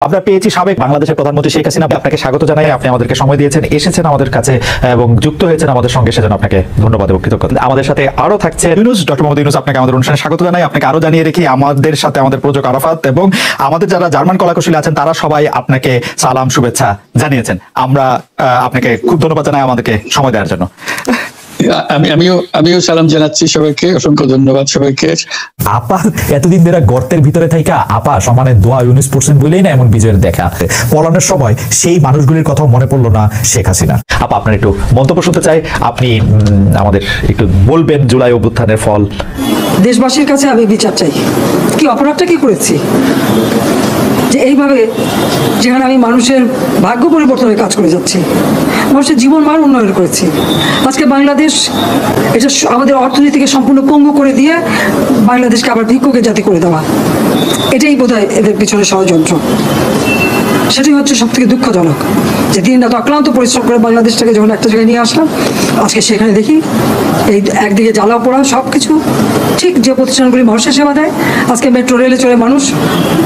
আমরা পেয়েছি সাবেক বাংলাদেশের প্রধানমন্ত্রী শেখ হাসিনা। আপনাকে স্বাগত জানাই, আপনি আমাদেরকে সময় দিয়েছেন, এসেছেন আমাদের কাছে এবং যুক্ত হয়েছেন আমাদের সঙ্গে, সেজন্য আপনাকে ধন্যবাদ এবং কৃতজ্ঞতা। আমাদের সাথে আরো থাকছে ইউনূস, ডক্টর মোহাম্মদ ইউনূস। আপনাকে আমাদের অনুষ্ঠানে স্বাগত জানাই। আপনাকে আরো জানিয়ে রেখি, আমাদের সাথে আমাদের প্রযোজক আরাফাত এবং আমাদের যারা জার্মান কলাকুশলী আছেন তারা সবাই আপনাকে সালাম শুভেচ্ছা জানিয়েছেন। আমরা আপনাকে খুব ধন্যবাদ জানাই আমাদেরকে সময় দেওয়ার জন্য। আমিও সালাম জানাচ্ছি সবাইকে, অসংখ্য ধন্যবাদ সবাইকে। আপা এতদিন ধরে গর্তের ভিতরে থাইকা আপা সমানে দোয়া ইউনিস পড়ছেন বলেই না এমন বিজয়ের দেখা পলানোর সময় সেই মানুষগুলির কথাও মনে পড়লো না শেখ হাসিনা। আপা আপনার একটু মন্তব্য শুনতে চাই, আপনি আমাদের একটু বলবেন জুলাই অভ্যুত্থানের ফল। দেশবাসীর কাছে আমি বিচার চাই, কি অপরাধটা কি করেছি যে এইভাবে, যেখানে আমি মানুষের ভাগ্য পরিবর্তনের কাজ করে যাচ্ছি, মানুষের জীবন মান উন্নয়ন করেছি। আজকে বাংলাদেশ এটা আমাদের অর্থনীতিকে সম্পূর্ণ পঙ্গু করে দিয়ে বাংলাদেশকে আবার ভিক্ষুকের জাতি করে দেওয়া, এটাই বোধহয় এদের পিছনে ষড়যন্ত্র। সেটাই হচ্ছে সব থেকে দুঃখজনক যে দিন রাত অক্লান্ত পরিশ্রম করে বাংলাদেশটাকে যখন একটা জায়গায় নিয়ে আসলাম, আজকে সেখানে দেখি এই একদিকে জ্বালা পোড়া সব কিছু। ঠিক যে প্রতিষ্ঠানগুলি মানুষের সেবা দেয়, আজকে মেট্রো রেলে চলে মানুষ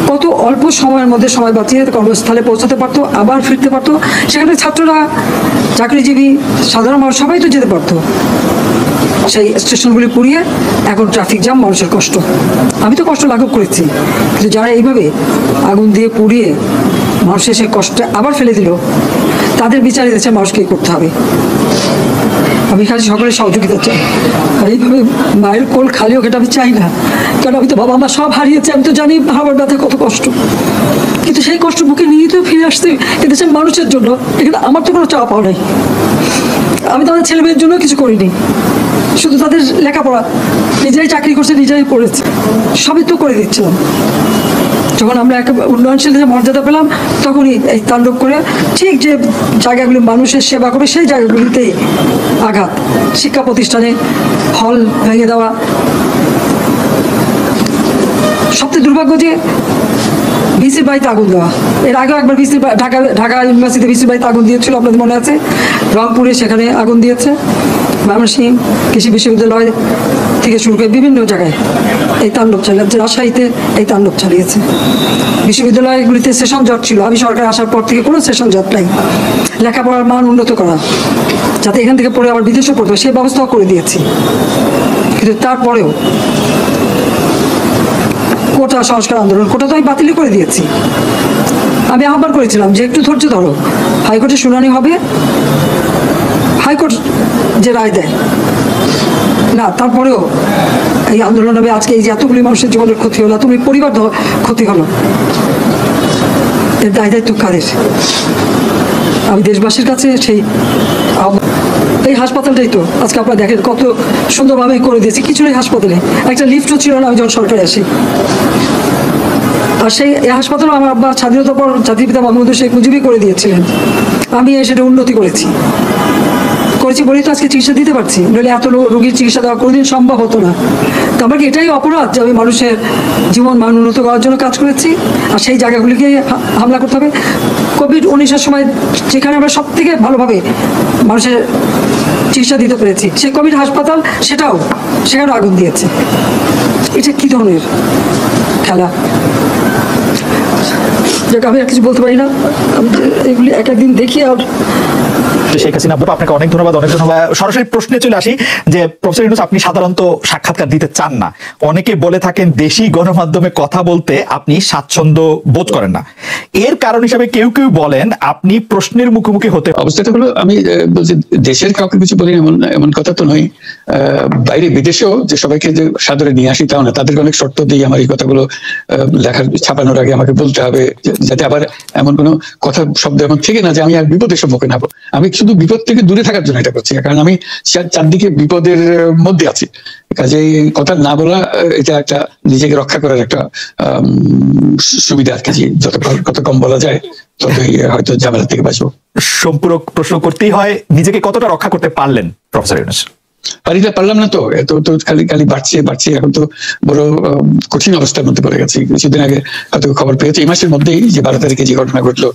কত অল্প সময়ের মধ্যে সময় বাঁচিয়ে কর্মস্থলে পৌঁছাতে পারতো, আবার ফিরতে পারতো। সেখানে ছাত্ররা, চাকরিজীবী, সাধারণ মানুষ সবাই তো যেতে পারতো। সেই স্টেশনগুলি পুড়িয়ে এখন ট্রাফিক জ্যাম, মানুষের কষ্ট। আমি তো কষ্ট লাঘব করেছি, কিন্তু যারা এইভাবে আগুন দিয়ে পুড়িয়ে মানুষের সে কষ্টে আবার ফেলে দিল, তাদের বিচার দিয়েছে মানুষকে করতে হবে। আমি খালি সকলের সহযোগিতা চাই, আর এইভাবে মায়ের কোল খালি হোক এটা আমি চাই না। কারণ আমি তো বাবা মা সব হারিয়েছি, আমি তো জানি ভাবার ব্যথা কত কষ্ট, কিন্তু সেই কষ্ট বুকে নিয়ে তো ফিরে আসতে এদেশের মানুষের জন্য। এখানে আমার তো কোনো চাওয়া পাওয়া নেই, আমি তাদের ছেলে মেয়ের জন্য কিছু করিনি, শুধু তাদের লেখাপড়া, নিজেরাই চাকরি করছে, নিজেরাই পড়েছে, সবই তো করে দিচ্ছিলাম। যখন আমরা একটা উন্নয়নশীল যে মর্যাদা পেলাম, তখনই এই তাণ্ডব করে ঠিক যে জায়গাগুলি মানুষের সেবা করবে সেই জায়গাগুলিতেই আঘাত। শিক্ষা প্রতিষ্ঠানে হল ভেঙে দেওয়া। সবচেয়ে দুর্ভাগ্য যে ভিসির বাড়িতে আগুন দেওয়া। এর আগেও একবার ঢাকা ইউনিভার্সিটি ভিসির বাড়িতে আগুন দিয়েছিল, আপনাদের মনে আছে। রংপুরে সেখানে আগুন দিয়েছে। ময়মনসিংহ কৃষি বিশ্ববিদ্যালয় থেকে শুরু করে বিভিন্ন জায়গায় এই তাণ্ডব চালিয়েছে। রাজশাহীতে এই তাণ্ডব চালিয়েছে। বিশ্ববিদ্যালয়গুলিতে সেশন জট ছিল, আমি সরকার আসার পর থেকে কোনো সেশন জট নাই। লেখাপড়ার মান উন্নত করা, যাতে এখান থেকে পড়ে আবার বিদেশে পড়তে, সেই ব্যবস্থাও করে দিয়েছি। কিন্তু তারপরেও কোটা সংস্কার আন্দোলন, কোটা তো আমি বাতিলই করে দিয়েছি। আমি আহ্বান করেছিলাম যে একটু ধৈর্য ধরো, হাইকোর্টে শুনানি হবে, হাইকোর্ট যে রায় দেয় না, তারপরেও এই আন্দোলন হবে। আজকে এই যে এতগুলি মানুষের জীবনের ক্ষতি হলো, এতগুলি পরিবার ক্ষতি হলো, এর দায় দায়িত্ব কাদের? আমি দেশবাসীর কাছে সেই এই হাসপাতালটাই তো আজকে আপনারা দেখেন কত সুন্দরভাবে করে দিয়েছি। কিছু নেই হাসপাতালে, একটা লিফটও ছিল না আমি যখন সরকারে আসি। আর সেই এই হাসপাতাল আমার আব্বা স্বাধীনতার পর জাতির পিতা বঙ্গবন্ধু শেখ মুজিবই করে দিয়েছিলেন। আমি সেটা উন্নতি করেছি বলেই তো আজকে চিকিৎসা দিতে পারছি, নইলে এত রোগীর চিকিৎসা দেওয়া কোনোদিন সম্ভব হতো না। তো আমার কি এটাই অপরাধ যে আমি মানুষের জীবন মান উন্নত করার জন্য কাজ করেছি, আর সেই জায়গাগুলিকে হামলা করতে হবে? কোভিড-19-এর সময় যেখানে আমরা সব থেকে ভালোভাবে মানুষের চিকিৎসা দিতে পেরেছি, সেই কোভিড হাসপাতাল সেখানে আগুন দিয়েছে। এটা কি ধরনের খেলা? আমি আর কিছু বলতে পারি না, এগুলি এক একদিন দেখি। আর শেখ হাসিনা, আপনাকে অনেক ধন্যবাদ। সরাসরি প্রশ্নে চলে আসি যে প্রফেসর ইউনূস, আপনি সাধারণত সাক্ষাৎকার দিতে চান না। অনেকে বলে থাকেন দেশি গণমাধ্যমে কথা বলতে আপনি স্বাচ্ছন্দ্য বোধ করেন না। এর কারণ হিসাবে কেউ কেউ বলেন আপনি প্রশ্নের মুখোমুখি হতে। অবস্থাটা হলো, আমি বলছি দেশের কাউকে কিছু বলি এমন কথা তো নয়। বাইরে বিদেশেও যে সবাইকে যে সাদরে নিয়ে আসি তাও না, তাদেরকে অনেক শর্ত দিয়ে আমার এই কথাগুলো লেখার ছাপানোর আগে আমাকে বলতে হবে, যাতে আবার এমন কোনো কথা শব্দ এখন থেকে না যে আমি আর বিপদের সম্মুখীন হবো। আমি শুধু বিপদ থেকে দূরে থাকার জন্য এটা করছি, কারণ আমি চারদিকে বিপদের মধ্যে আছি। কাজে কথা না বলা, এটা একটা নিজেকে রক্ষা করার একটা সুবিধা আর কি। কত কম বলা যায় ততই হয়তো ঝামেলা থেকে বাঁচবো। সম্পূরক প্রশ্ন করতেই হয়, নিজেকে কতটা রক্ষা করতে পারলেন প্রফেসর ইউনূস? পারলাম না তো, এত তো খালি খালি বাড়ছে এখন তো বড় কঠিন অবস্থার মধ্যে পড়ে গেছি। কিছুদিন আগে হয়তো খবর পেয়েছি এই মাসের মধ্যেই যে 12 তারিখে যে ঘটনা ঘটলো,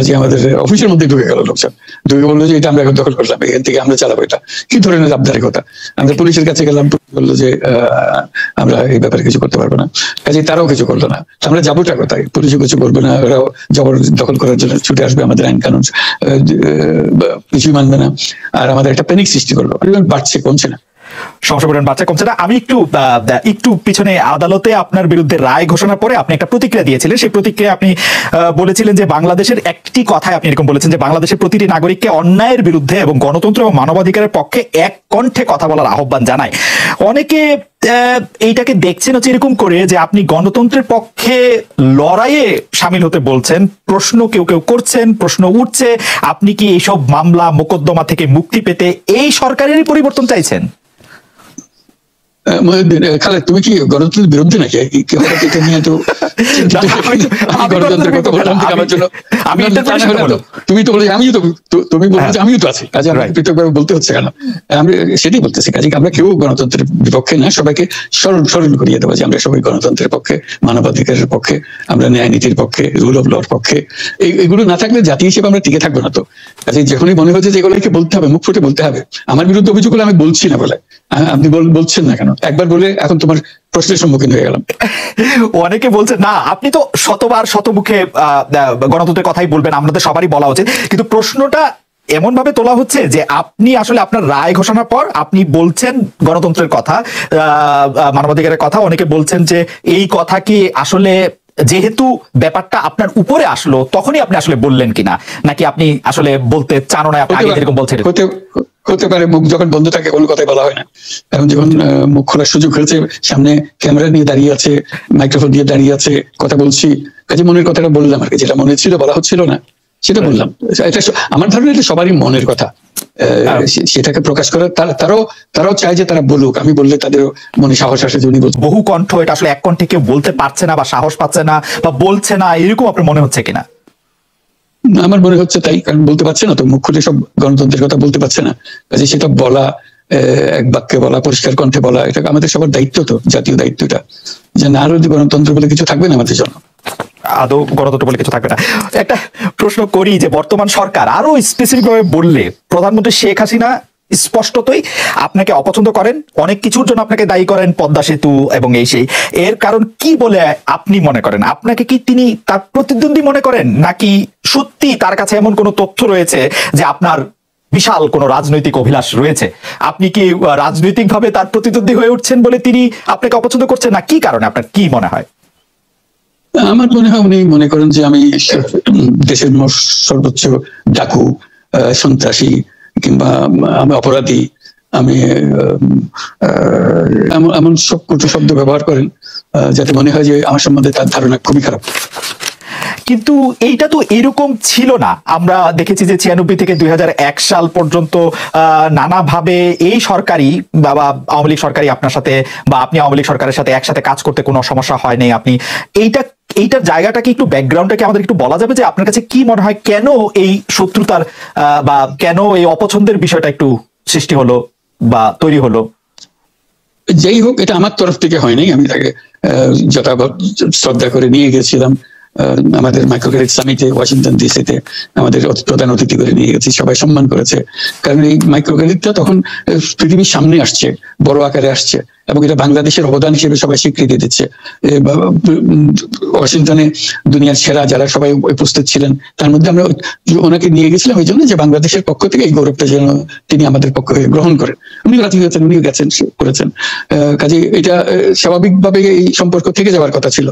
যে আমাদের অফিসের মধ্যে ঢুকে গেল লোকজন, ঢুকে বললো যে এটা আমরা এখন দখল করলাম, এখান থেকে আমরা চালাবো। এটা কি ধরনের আবদারের কথা? আমরা পুলিশের কাছে গেলাম, বললো যে আমরা এই ব্যাপারে কিছু করতে পারবো না। কাজে তারাও কিছু করলো না। আমরা যাবোটা কোথায়? পুলিশও কিছু করবে না, ওরাও জবর দখল করার জন্য ছুটে আসবে, আমাদের আইন কানুন কিছুই মানবে না, আর আমাদের একটা প্যানিক সৃষ্টি করলো। বাড়ছে, কমছে না। সমস্যা পরিমাণ বাচ্চা কমছে না। আমি একটু পিছনে আদালতে আপনার বিরুদ্ধে রায় ঘোষণার পরে আপনি একটা প্রতিক্রিয়া দিয়েছিলেন। সেই প্রতিক্রিয়া আপনি বলেছিলেন যে বাংলাদেশের একটি কথায় আপনি এরকম বলেছেন যে বাংলাদেশের প্রতিটি নাগরিককে অন্যায়ের বিরুদ্ধে এবং গণতন্ত্র এবং মানবাধিকারের পক্ষে এক কণ্ঠে কথা বলার আহ্বান জানায়। অনেকে এইটাকে দেখছেন হচ্ছে এরকম করে যে আপনি গণতন্ত্রের পক্ষে লড়াইয়ে সামিল হতে বলছেন। প্রশ্ন কেউ কেউ করছেন, প্রশ্ন উঠছে, আপনি কি এইসব মামলা মোকদ্দমা থেকে মুক্তি পেতে এই সরকারেরই পরিবর্তন চাইছেন? খালেদ, তুমি কি গণতন্ত্রের বিরুদ্ধে নাকি? তুমি তো বলে তুমি বলছো আমিও তো আছি, কাজে আমাকে পৃথকভাবে বলতে হচ্ছে কেন? আমরা সেটাই বলতেছি, কাজে আমরা কেউ গণতন্ত্রের বিপক্ষে না, সবাইকে স্মরণ করিয়ে দেবো যে আমরা সবাই গণতন্ত্রের পক্ষে, মানবাধিকারের পক্ষে, আমরা ন্যায় নীতির পক্ষে, রুল অফ লর পক্ষে। এইগুলো না থাকলে জাতি হিসেবে আমরা টিকে থাকবো না। তো কাজে যখনই মনে হচ্ছে যে এগুলোকে বলতে হবে, মুখ ফুটে বলতে হবে। আমার বিরুদ্ধে অভিযোগ হলে আমি বলছি না বলে, আপনি বলছেন না কেন? একবার বলে এখন তোমার প্রশ্নের সম্মুখীন হয়ে গেলাম। অনেকে বলছে না, আপনি তো শতমুখে গণতন্ত্রের কথাই বলবেন, আমাদের সবারই বলা উচিত, কিন্তু প্রশ্নটা এমন ভাবে তোলা হচ্ছে যে আপনি আসলে আপনার রায় ঘোষণার পর আপনি বলছেন গণতন্ত্রের কথা, মানবাধিকারের কথা। অনেকে বলছেন যে এই কথা কি আসলে যেহেতু ব্যাপারটা আপনার উপরে আসলো তখনই আপনি আসলে বললেন কিনা, নাকি আপনি আসলে বলতে চান না, আপনি আগে যেরকম বলছেন? হতে পারে, মুখ যখন বন্ধ থাকে কোনো কথাই বলা হয় না। এখন যখন মুখ খোলার সুযোগ হয়েছে, সামনে ক্যামেরা নিয়ে দাঁড়িয়ে আছে, মাইক্রোফোন দিয়ে দাঁড়িয়ে আছে, কথা বলছি, কাজে মনের কথাটা বললাম আর কি। যেটা মনে ছিল বলা হচ্ছিল না সেটা বললাম। এটা আমার ধারণা এটা সবারই মনের কথা, সেটাকে প্রকাশ করে তারাও চায় যে তারা বলুক। আমি বললে তাদের মনে সাহস আসে। যদি বহু কণ্ঠ, এটা আসলে এক কণ্ঠে কেউ বলতে পারছে না বা সাহস পাচ্ছে না বা বলছে না, এরকম আপনার মনে হচ্ছে কিনা? আমার মনে হচ্ছে তাই, কারণ বলতে পারছে না তো, মুখ খুলে সব গণতন্ত্রের কথা বলতে পারছে না। কাজে সেটা বলা, এক বাক্যে বলা, পরিষ্কার কণ্ঠে বলা, এটা আমাদের সবার দায়িত্ব, তো জাতীয় দায়িত্বটা, যে না আরো গণতন্ত্র বলে কিছু থাকবে না আমাদের জন্য, আদৌ গণতন্ত্র বলে কিছু থাকবে না। একটা প্রশ্ন করি যে বর্তমান সরকার, আরো স্পেসিফিক ভাবে বললে প্রধানমন্ত্রী শেখ হাসিনা স্পষ্টতই আপনাকে অপছন্দ করেন, অনেক কিছুর জন্য আপনাকে দায়ী করেন, পদ্মা সেতু এবং এই সেই। এর কারণ কি বলে আপনি মনে করেন? আপনাকে কি তিনি তার প্রতিদ্বন্দ্বী মনে করেন, নাকি সত্যি তার কাছে এমন কোনো তথ্য রয়েছে যে আপনার বিশাল কোনো রাজনৈতিক অভিলাষ রয়েছে, আপনি কি রাজনৈতিক ভাবে তার প্রতিদ্বন্দ্বী হয়ে উঠছেন বলে তিনি আপনাকে অপছন্দ করছেন, না কি কারণে? আপনার কি মনে হয়? আমার মনে হয় উনি মনে করেন যে আমি দেশের সর্বোচ্চ ডাকু, সন্ত্রাসী, কিংবা আমি অপরাধী, আমি এমন সব কটু শব্দ ব্যবহার করেন যাতে মনে হয় যে আমার সম্বন্ধে তার ধারণা খুবই খারাপ। কিন্তু এইটা তো এরকম ছিল না। আমরা দেখেছি যে 96 থেকে 2001 সাল পর্যন্ত নানাভাবে এই সরকারি বা আওয়ামী লীগ সরকারি আপনার সাথে, বা আপনি আওয়ামী লীগ সরকারের সাথে একসাথে কাজ করতে কোনো সমস্যা হয়নি। আপনি এইটার জায়গাটাকে একটু, ব্যাকগ্রাউন্ডটাকে আমাদের একটু বলা যাবে যে আপনার কাছে কি মনে হয় কেন এই শত্রুতার বা কেন এই অপছন্দের বিষয়টা একটু সৃষ্টি হলো বা তৈরি হলো? যাই হোক, এটা আমার তরফ থেকে হয়নি। আমি তাকে যথাযথ শ্রদ্ধা করে নিয়ে গেছিলাম আমাদের মাইক্রো ক্রেডিট সামিটে ওয়াশিংটন ডিসিতে, আমাদের প্রধান অতিথি করে নিয়ে গেছি, সবাই সম্মান করেছে। কারণ এই মাইক্রো ক্রেডিটটা তখন পৃথিবীর সামনে আসছে, বড় আকারে আসছে, এবং এটা বাংলাদেশের অবদান হিসেবে সবাই স্বীকৃতি দিচ্ছে। ওয়াশিংটনে দুনিয়ার সেরা যারা সবাই উপস্থিত ছিলেন, তার মধ্যে আমরা ওনাকে নিয়ে গেছিলাম এই জন্য যে বাংলাদেশের পক্ষ থেকে এই গৌরবটা যেন তিনি আমাদের পক্ষ হয়ে গ্রহণ করেন। উনি রাজি হয়েছেন, উনিও গেছেন, করেছেন। কাজে এটা স্বাভাবিকভাবে এই সম্পর্ক থেকে যাওয়ার কথা ছিল।